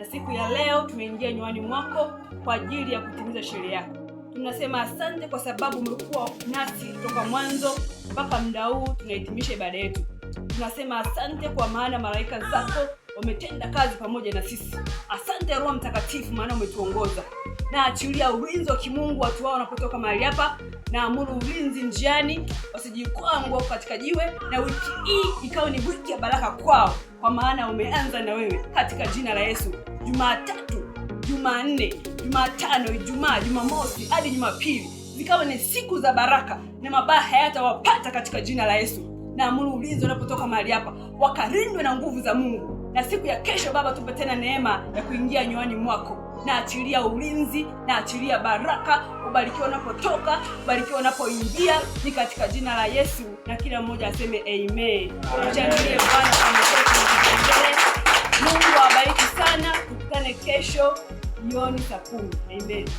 na siku ya leo tumeingia nywani mwako kwa ajili ya kutimiza sheria yako. Tunasema asante kwa sababu umekuwa nasi kutoka mwanzo mpaka muda huu tunahitimisha ibada yetu. Tunasema asante kwa maana malaika zako wametenda kazi pamoja na sisi. Asante Roho Mtakatifu maana umetuongoza. Na achilia ulinzi wa kimungu watu wao wanapotoka mahali hapa, na amuru ulinzi njiani, wasijikwaa nguo katika jiwe, na wiki hii ikawa ni wiki ya baraka kwao, kwa maana umeanza na wewe katika jina la Yesu. Jumatatu, Jumanne, Jumatano, Ijumaa, Jumamosi hadi Jumapili zikawa ni siku za baraka, na mabaya hayatawapata katika jina la Yesu. Na amuru ulinzi wanapotoka mahali hapa, wakalindwe na nguvu za Mungu. Na siku ya kesho Baba, tupe tena neema ya kuingia nywani mwako. Na achilia ulinzi, na achilia baraka, ubarikiwe unapotoka, ubarikiwe unapoingia, ni katika jina la Yesu. Na kila mmoja aseme amen. Mchangilie Bwana kwa makofi na vigelegele. Mungu awabariki sana. Tukutane kesho jioni saa 10. Amen.